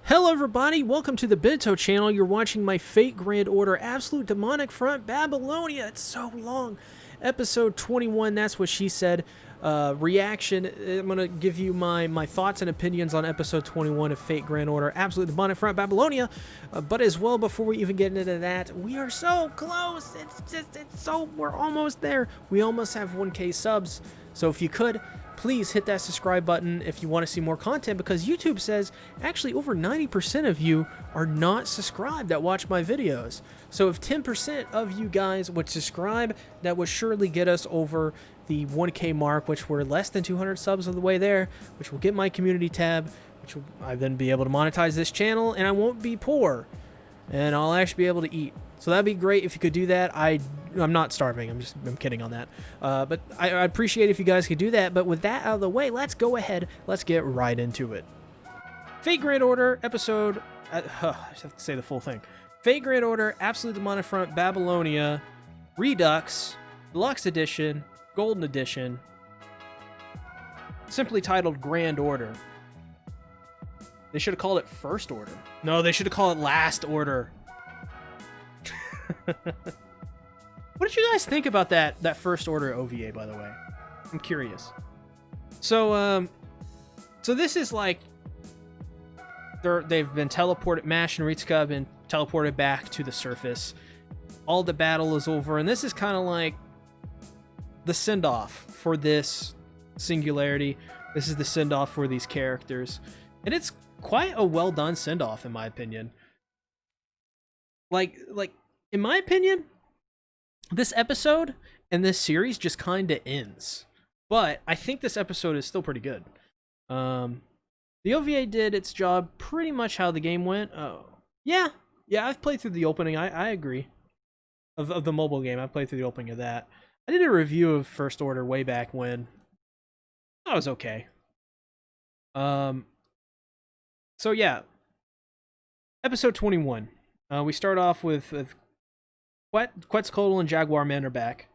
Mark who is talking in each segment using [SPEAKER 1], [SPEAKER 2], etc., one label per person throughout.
[SPEAKER 1] Hello everybody, welcome to the Bento channel. You're watching my Fate Grand Order Absolute Demonic Front Babylonia. It's so long. Episode 21, that's what she said. Reaction. I'm going to give you my thoughts and opinions on episode 21 of Fate Grand Order Absolute Demonic Front Babylonia. But as well, before we even get into that, we are so close. We're almost there. We almost have 1K subs. So if you could, please hit that subscribe button if you want to see more content, because YouTube says actually over 90% of you are not subscribed that watch my videos. So if 10% of you guys would subscribe, that would surely get us over the 1K mark, which we're less than 200 subs of the way there, which will get my community tab, which will I then be able to monetize this channel, and I won't be poor, and I'll actually be able to eat. So that'd be great if you could do that. I'm not starving. I'm kidding on that. But I'd appreciate if you guys could do that. But with that out of the way, let's go ahead. Let's get right into it. Fate Grand Order episode. I have to say the full thing. Fate Grand Order Absolute Demonic Front Babylonia Redux Deluxe Edition Golden Edition. Simply titled Grand Order. They should have called it First Order. No, they should have called it Last Order. What did you guys think about that First Order OVA, by the way? I'm curious. So this is like they've been teleported. Mash and Ritsuka have been teleported back to the surface. All the battle is over, and this is kind of like the send-off for this Singularity. This is the send-off for these characters, and it's quite a well done send-off in my opinion. Like in my opinion, this episode and this series just kind of ends. But I think this episode is still pretty good. The OVA did its job pretty much how the game went. Yeah, I've played through the opening. I agree. Of the mobile game, I played through the opening of that. I did a review of First Order way back when. That was okay. So yeah. Episode 21. We start off with Quetzalcoatl and Jaguar Man are back.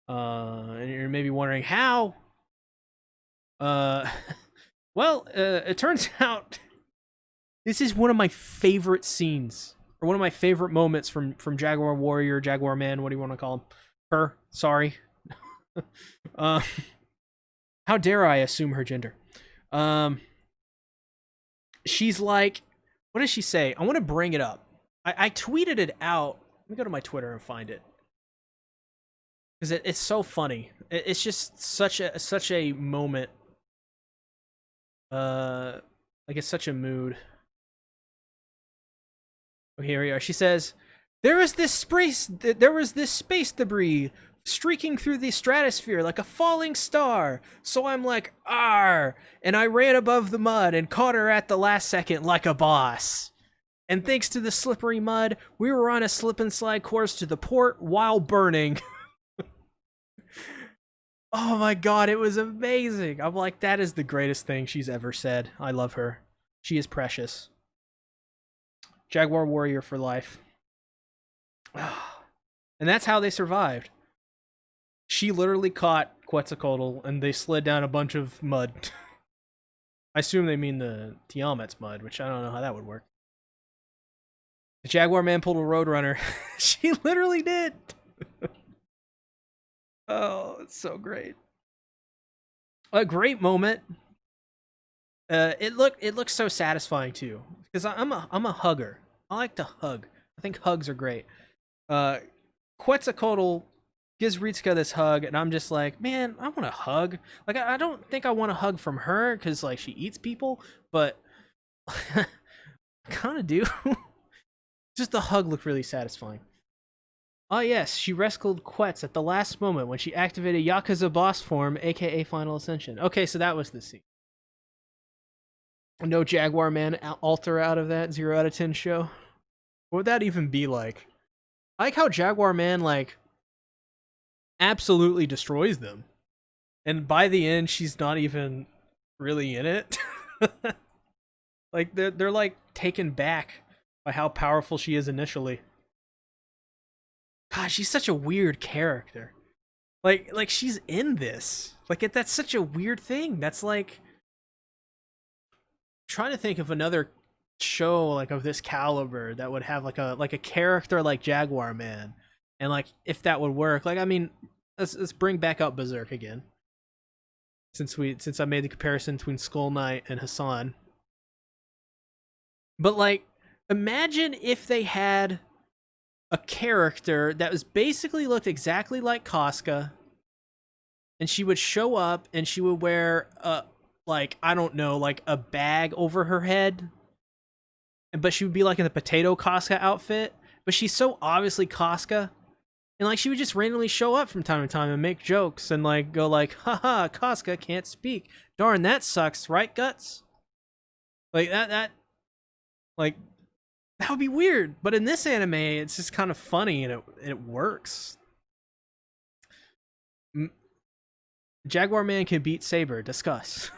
[SPEAKER 1] And you're maybe wondering how. Well, it turns out this is one of my favorite scenes, or one of my favorite moments from Jaguar Warrior, Jaguar Man, what do you want to call him? Her, sorry. How dare I assume her gender? She's like, what does she say? I want to bring it up. I tweeted it out. Let me go to my Twitter and find it, because it's so funny. It's just such a moment. Like it's such a mood. Oh, here we are. She says, there was this space debris streaking through the stratosphere like a falling star. So I'm like, "Arr!" And I ran above the mud and caught her at the last second like a boss. And thanks to the slippery mud, we were on a slip and slide course to the port while burning. Oh my god, it was amazing. I'm like, that is the greatest thing she's ever said. I love her. She is precious. Jaguar Warrior for life. And that's how they survived. She literally caught Quetzalcoatl and they slid down a bunch of mud. I assume they mean the Tiamat's mud, which I don't know how that would work. The Jaguar Man pulled a Roadrunner. She literally did. Oh, it's so great. A great moment. It looks so satisfying too, because I'm a hugger. I like to hug. I think hugs are great. Quetzalcoatl gives Ritsuka this hug, and I'm just like, man, I want a hug. Like, I don't think I want a hug from her because like she eats people, but I kind of do. Just the hug looked really satisfying. Ah yes, she rescued Quetz at the last moment when she activated Yakuza boss form, aka Final Ascension. Okay, so that was the scene. No Jaguar Man alter out of that 0 out of 10 show. What would that even be like? I like how Jaguar Man like absolutely destroys them, and by the end she's not even really in it. Like they're like taken back by how powerful she is initially. God, she's such a weird character. Like she's in this. Like that's such a weird thing. That's like, trying to think of another show like of this caliber that would have like a character like Jaguar Man, and like if that would work. Like I mean, let's bring back up Berserk again. Since I made the comparison between Skull Knight and Hassan. But like imagine if they had a character that was basically looked exactly like Casca, and she would show up and she would wear a like I don't know, like a bag over her head, but she would be like in the potato Casca outfit, but she's so obviously Casca. And like she would just randomly show up from time to time and make jokes and like go like, haha, Casca can't speak. Darn, that sucks, right, Guts? Like that like that would be weird. But in this anime, it's just kind of funny and it works. Jaguar Man can beat Saber. Discuss.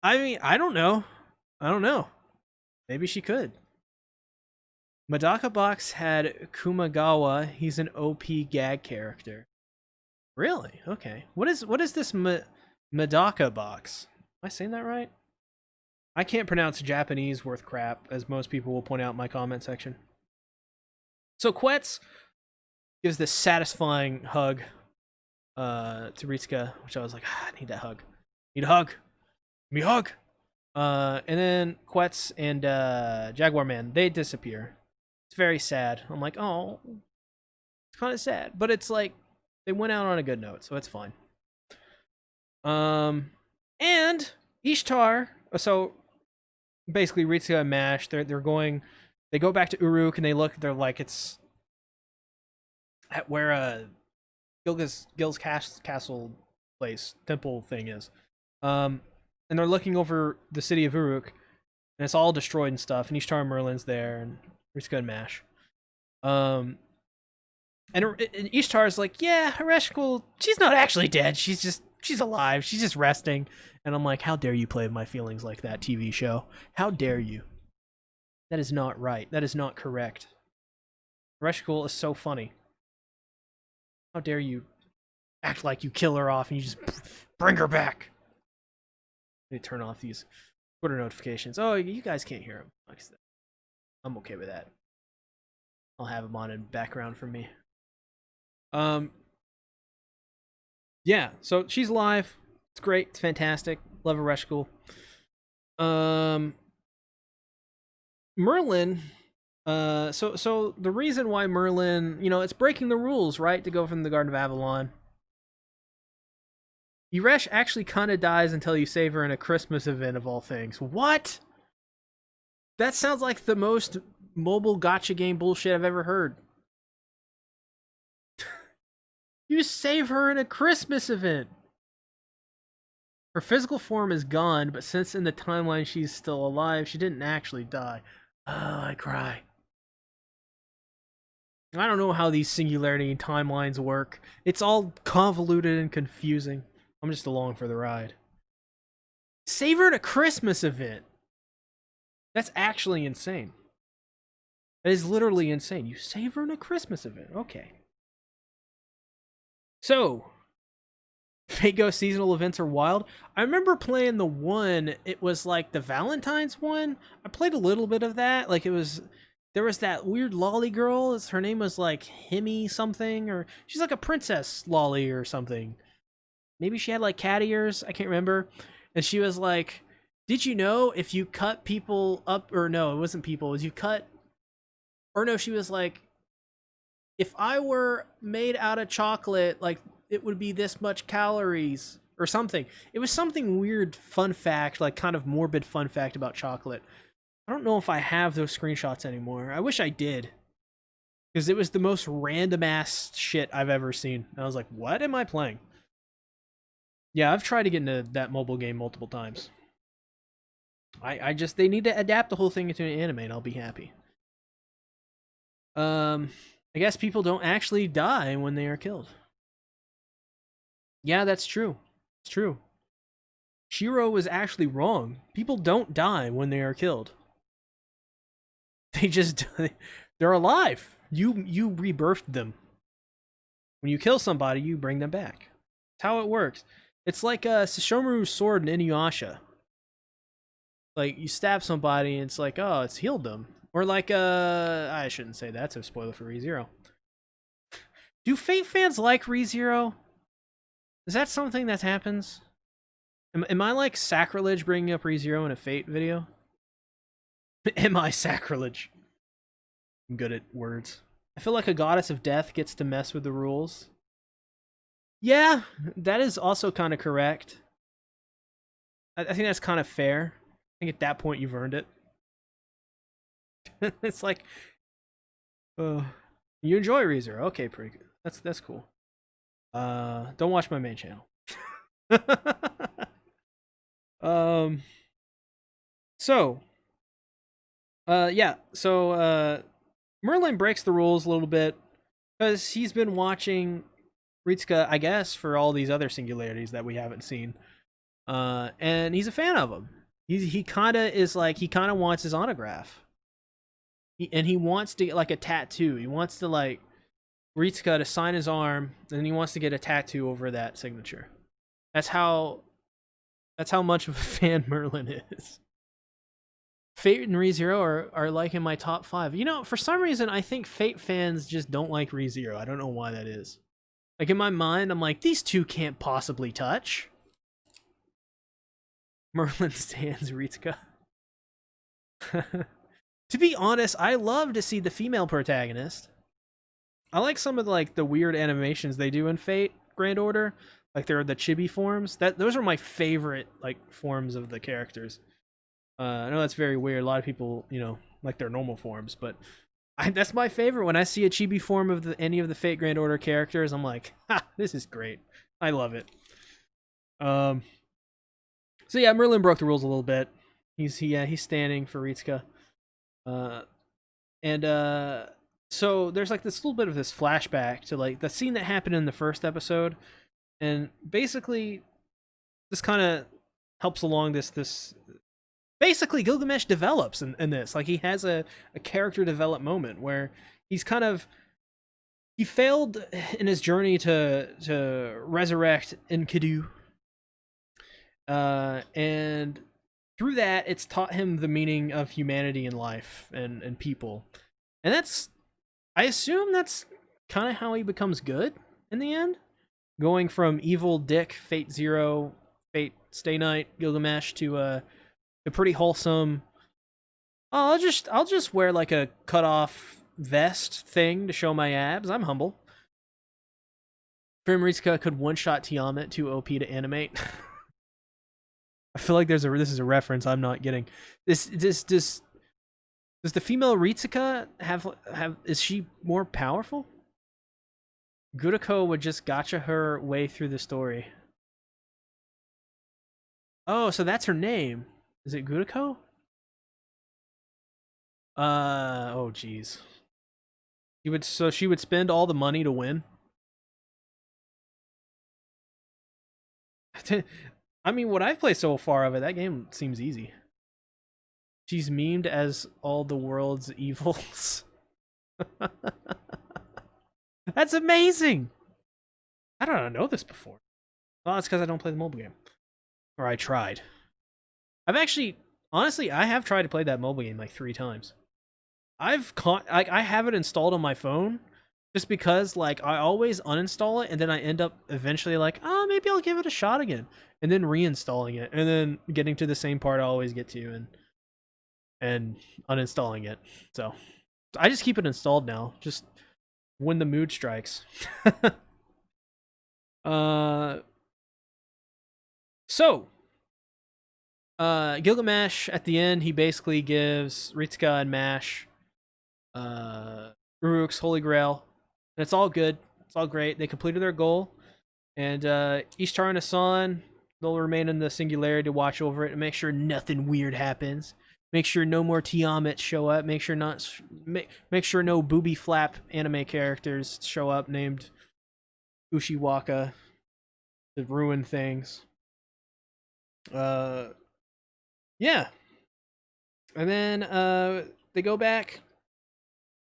[SPEAKER 1] I mean, I don't know. Maybe she could. Madaka Box had Kumagawa. He's an OP gag character. Really? Okay. What is this Madaka Box? Am I saying that right? I can't pronounce Japanese worth crap, as most people will point out in my comment section. So Quetz gives this satisfying hug to Ritsuka, which I was like, I need that hug. Need a hug. Give me a hug. And then Quetz and Jaguar Man, they disappear. It's very sad. I'm like, oh, it's kind of sad, but it's like they went out on a good note, so it's fine. And Ishtar. So basically, Ritsuka and Mash, they go back to Uruk and they look. They're like, it's at where Gil's castle place temple thing is. And they're looking over the city of Uruk, and it's all destroyed and stuff. And Ishtar and Merlin's there, and Ritsuka and Mash. And Ishtar's like, yeah, Ereshkigal, she's not actually dead. She's alive. She's just resting. And I'm like, how dare you play with my feelings like that, TV show? How dare you? That is not right. That is not correct. Ereshkigal is so funny. How dare you act like you kill her off and you just bring her back? Let me turn off these Twitter notifications. Oh, you guys can't hear them. I'm okay with that. I'll have them on in background for me. Yeah, so she's alive. It's great. It's fantastic. Love Ereshkigal. Merlin. So the reason why Merlin, it's breaking the rules, right, to go from the Garden of Avalon. Eresh actually kind of dies until you save her in a Christmas event of all things. What? That sounds like the most mobile gacha game bullshit I've ever heard. You save her in a Christmas event. Her physical form is gone, but since in the timeline she's still alive, she didn't actually die. Oh, I cry. I don't know how these Singularity timelines work. It's all convoluted and confusing. I'm just along for the ride. Save her at a Christmas event. That's actually insane. That is literally insane. You save her in a Christmas event. Okay. So, Fate seasonal events are wild. I remember playing the one, it was like the Valentine's one. I played a little bit of that. Like there was that weird lolly girl. Her name was like Himi something, or she's like a princess lolly or something. Maybe she had like cat ears. I can't remember. And she was like, did you know if you cut people up, or no, it wasn't people, it was you cut, or no, she was like, if I were made out of chocolate, like it would be this much calories or something. It was something weird fun fact, like kind of morbid fun fact about chocolate. I don't know if I have those screenshots anymore. I wish I did. Because it was the most random ass shit I've ever seen. I was like, what am I playing? Yeah, I've tried to get into that mobile game multiple times. They need to adapt the whole thing into an anime and I'll be happy. I guess people don't actually die when they are killed. Yeah, that's true. It's true. Shiro was actually wrong. People don't die when they are killed. They're alive. You rebirthed them. When you kill somebody, you bring them back. That's how it works. It's like Sesshomaru's sword in Inuyasha. Like you stab somebody and it's like, oh, it's healed them. Or like I shouldn't say that, so spoiler for ReZero. Do Fate fans like ReZero? Is that something that happens? Am I like sacrilege bringing up ReZero in a Fate video? Am I sacrilege? I'm good at words. I feel like a goddess of death gets to mess with the rules. Yeah, that is also kind of correct. I think that's kind of fair. I think at that point you've earned it. It's like, you enjoy ReZero. Okay, pretty good. That's cool. Don't watch my main channel. um. So. Yeah. So. Merlin breaks the rules a little bit because he's been watching Ritsuka, I guess, for all these other singularities that we haven't seen. And he's a fan of them. He kind of is like, he kind of wants his autograph. And he wants to get like a tattoo. He wants to like Ritsuka to sign his arm, and he wants to get a tattoo over that signature. That's how much of a fan Merlin is. Fate and ReZero are like in my top 5. You know, for some reason, I think Fate fans just don't like ReZero. I don't know why that is. Like, in my mind, I'm like, these two can't possibly touch. Merlin stands Ritsuka. To be honest, I love to see the female protagonist. I like some of the weird animations they do in Fate Grand Order. Like, they're the chibi forms. Those are my favorite, like, forms of the characters. I know that's very weird. A lot of people, you know, like their normal forms, but that's my favorite. When I see a chibi form of any of the Fate Grand Order characters, I'm like, ha, this is great. I love it. So yeah, Merlin broke the rules a little bit. He's standing for Ritsuka. So there's like this little bit of this flashback to like the scene that happened in the first episode, and basically this kind of helps along this. Basically, Gilgamesh develops in this. Like, he has a character develop moment where he's kind of... He failed in his journey to resurrect Enkidu. And through that, it's taught him the meaning of humanity and life and people. And that's... I assume that's kind of how he becomes good in the end. Going from evil Dick, Fate Zero, Fate Stay Night, Gilgamesh to a pretty wholesome. Oh, I'll just wear like a cut off vest thing to show my abs. I'm humble. Grim Ritsuka could one shot Tiamat too OP to animate. I feel like this is a reference I'm not getting. Does the female Ritsuka have is she more powerful? Guriko would just gotcha her way through the story. Oh, so that's her name. Is it Guriko? Oh jeez. She would spend all the money to win. I mean, what I've played so far of it, that game seems easy. She's memed as all the world's evils. That's amazing. I don't know this before. Well, it's because I don't play the mobile game. Or I tried. Honestly, I have tried to play that mobile game like 3 times. I have it installed on my phone just because like I always uninstall it and then I end up eventually like, oh, maybe I'll give it a shot again, and then reinstalling it and then getting to the same part I always get to and uninstalling it. So I just keep it installed now, just when the mood strikes. So Gilgamesh at the end, he basically gives Ritsuka and Mash Uruk's Holy Grail, and it's all good. It's all great. They completed their goal, and Ishtar and Hassan, they'll remain in the Singularity to watch over it and make sure nothing weird happens. Make sure no more Tiamats show up. Make sure no booby flap anime characters show up named Ushiwaka to ruin things. Yeah. And then they go back.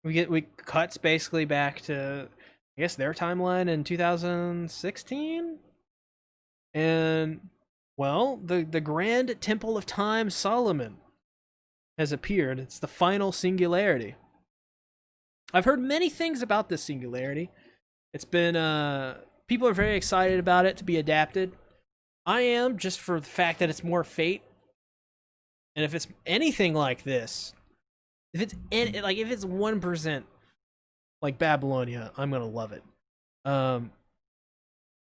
[SPEAKER 1] We cuts basically back to, I guess, their timeline in 2016, and Well, the Grand Temple of Time Solomon has appeared. It's the final Singularity. I've heard many things about this Singularity. It's been people are very excited about it to be adapted. I am, just for the fact that it's more Fate, and if it's anything like this, if it's 1% like Babylonia, I'm gonna love it. Um,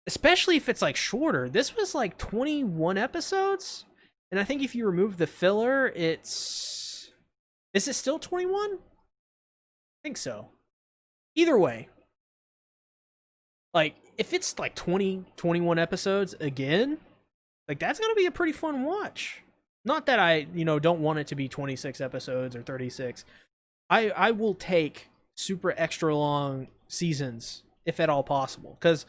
[SPEAKER 1] Especially if it's like shorter. This was like 21 episodes, and I think if you remove the filler, is it still 21? I think so. Either way, like if it's like 20, 21 episodes again, like that's gonna be a pretty fun watch. Not that I, don't want it to be 26 episodes or 36. I will take super extra long seasons if at all possible, because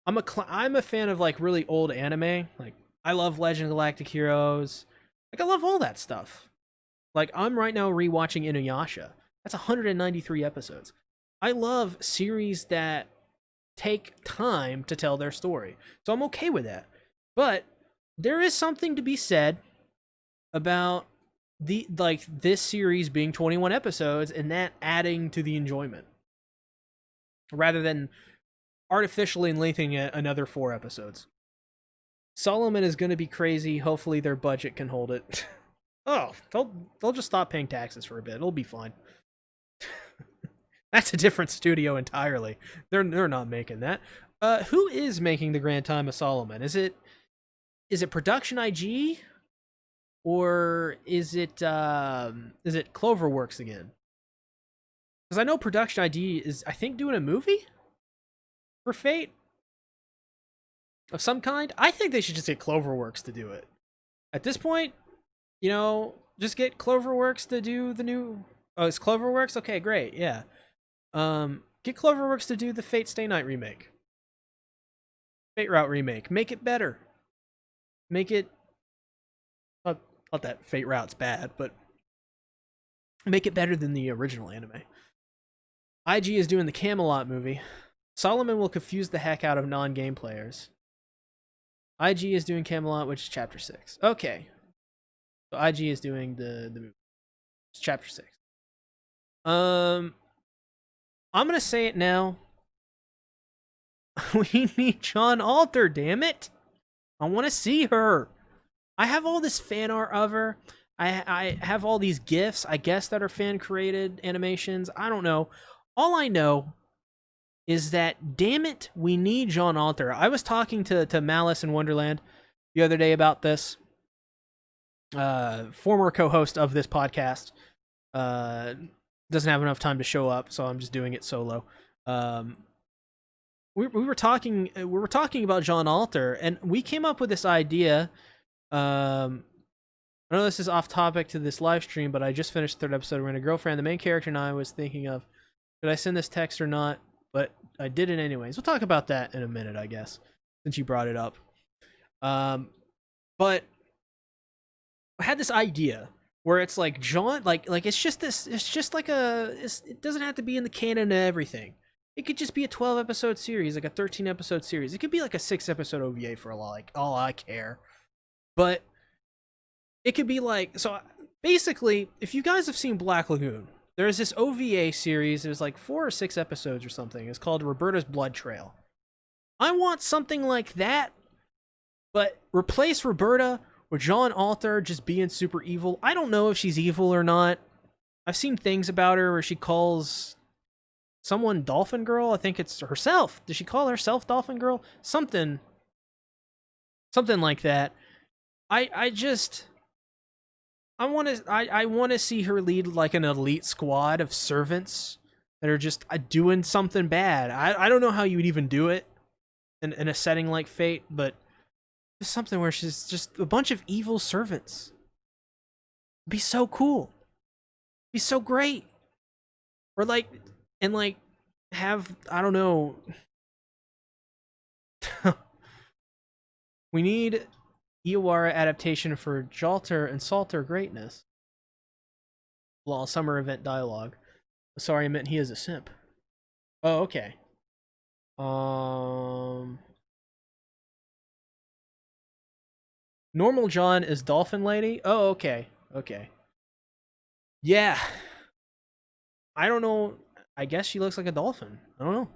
[SPEAKER 1] I'm a fan of like really old anime. Like I love Legend of Galactic Heroes. Like I love all that stuff. Like I'm right now rewatching Inuyasha. That's 193 episodes. I love series that take time to tell their story. So I'm okay with that. But there is something to be said about this series being 21 episodes and that adding to the enjoyment rather than artificially lengthening it another 4 episodes. Solomon is going to be crazy. Hopefully their budget can hold it. Oh, they'll just stop paying taxes for a bit. It'll be fine. That's a different studio entirely. They're not making that. Who is making the Grand Time of Solomon? Is it Production IG, or is it Cloverworks again? Because I know Production ID is, I think, doing a movie for Fate of some kind. I think they should just get Cloverworks to do it. At this point, just get Cloverworks to do the new. Oh, it's Cloverworks? Okay, great. Yeah. Get Cloverworks to do the Fate Stay Night remake. Fate Route remake. Make it better. Make it not that Fate Route's bad, but make it better than the original anime. IG is doing the Camelot movie. Solomon will confuse the heck out of non-game players. IG is doing Camelot, which is Chapter 6. Okay. So IG is doing the movie. It's Chapter 6. I'm gonna say it now. We need John Alter, damn it. I want to see her. I have all this fan art of her. I have all these GIFs, I guess, that are fan created animations. I don't know. All I know is that, damn it, we need John Alter. I was talking to Malice in Wonderland the other day about this. Former co-host of this podcast. Doesn't have enough time to show up, so I'm just doing it solo. We were talking about John Alter, and we came up with this idea. I know this is off topic to this live stream, but I just finished the 3rd episode. We're in a girlfriend. The main character and I was thinking of, should I send this text or not? But I did it anyways. We'll talk about that in a minute, I guess, since you brought it up. But I had this idea where it's like John, like it's just this. It's just like it doesn't have to be in the canon of everything. It could just be a 12 episode series, like a 13 episode series. It could be like a 6 episode OVA for all I care. But it could be like, so basically, if you guys have seen Black Lagoon, there's this OVA series. There's like 4 or 6 episodes or something. It's called Roberta's Blood Trail. I want something like that, but replace Roberta with John Alter just being super evil. I don't know if she's evil or not. I've seen things about her where she calls someone Dolphin Girl. I think it's herself. Does she call herself Dolphin Girl? Something like that. I want to see her lead like an elite squad of servants that are just doing something bad. I don't know how you would even do it in a setting like Fate, but just something where she's just a bunch of evil servants. It'd be so cool. It'd be so great. Or have, I don't know. We need Iwara adaptation for Jalter and Salter greatness. Well, summer event dialogue. Sorry, I meant he is a simp. Oh, okay. Normal John is Dolphin Lady? Oh, okay. Okay. Yeah. I don't know. I guess she looks like a dolphin. I don't know.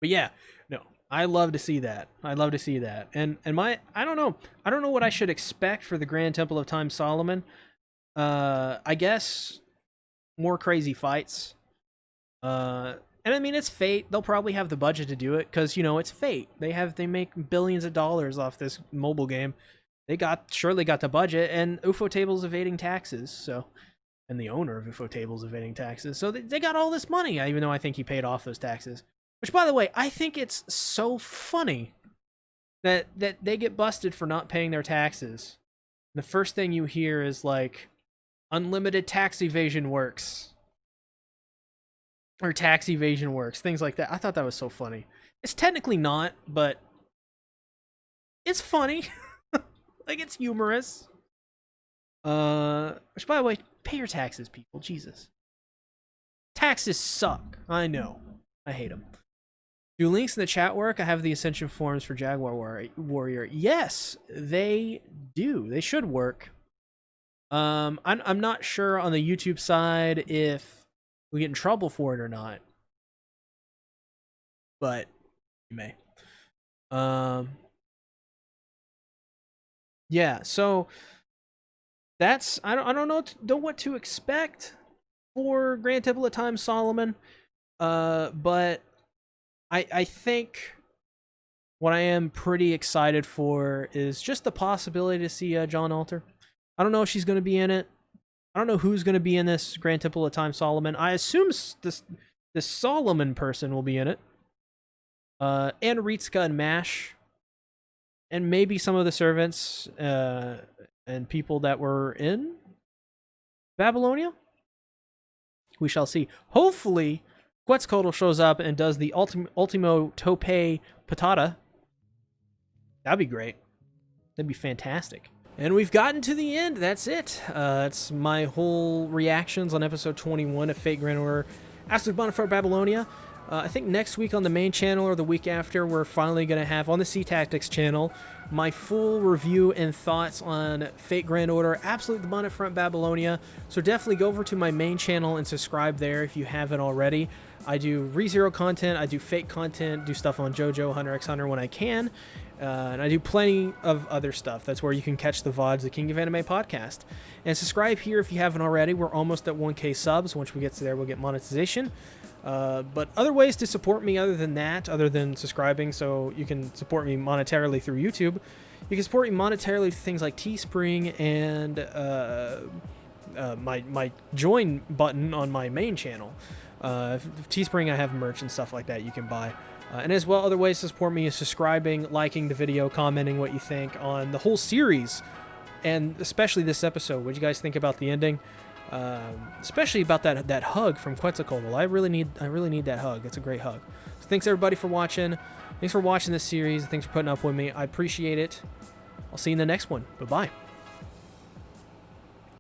[SPEAKER 1] But yeah, no. I love to see that. I love to see that. And my I don't know. I don't know what I should expect for the Grand Temple of Time Solomon. I guess more crazy fights. And I mean, it's Fate. They'll probably have the budget to do it because, you know, it's Fate. They make billions of dollars off this mobile game. Surely got the budget, and UFO Table's evading taxes. So, and the owner of UFO Table's evading taxes. So they got all this money, even though I think he paid off those taxes. Which, by the way, I think it's so funny that they get busted for not paying their taxes. The first thing you hear is like, unlimited tax evasion works. Or tax evasion works, things like that. I thought that was so funny. It's technically not, but it's funny. Like, it's humorous. Which, by the way, pay your taxes, people. Jesus. Taxes suck. I know. I hate them. Do links in the chat work? I have the Ascension forms for Jaguar Warrior. Yes, they do. They should work. I'm not sure on the YouTube side if we get in trouble for it or not, but you may. Yeah, so that's I don't know what to expect for Grand Temple of Time Solomon, but I think what I am pretty excited for is just the possibility to see John Alter. I don't know if she's going to be in it. I don't know who's going to be in this Grand Temple of Time Solomon. I assume this Solomon person will be in it. And Ritsuka and Mash. And maybe some of the servants and people that were in Babylonia. We shall see. Hopefully, Quetzalcoatl shows up and does the Ultimo Tope Patata. That'd be great. That'd be fantastic. And we've gotten to the end. That's it. It's my whole reactions on episode 21 of Fate Grand Order Absolute Bonafide Babylonia. I think next week on the main channel or the week after, we're finally going to have on the Sea Tactics channel my full review and thoughts on Fate Grand Order Absolute Bonafide Babylonia. So definitely go over to my main channel and subscribe there if you haven't already. I do ReZero content, I do Fate content, do stuff on JoJo, Hunter x Hunter when I can. And I do plenty of other stuff. That's where you can catch the VODs, the King of Anime podcast. And subscribe here if you haven't already. We're almost at 1K subs. Once we get to there, we'll get monetization. But other ways to support me other than that, other than subscribing, so you can support me monetarily through YouTube. You can support me monetarily through things like Teespring and my join button on my main channel. Teespring, I have merch and stuff like that you can buy. And as well, other ways to support me is subscribing, liking the video, commenting what you think on the whole series, and especially this episode. What do you guys think about the ending? Especially about that hug from Quetzalcoatl. I really need that hug. It's a great hug. So thanks everybody for watching. Thanks for watching this series. Thanks for putting up with me. I appreciate it. I'll see you in the next one. Bye-bye.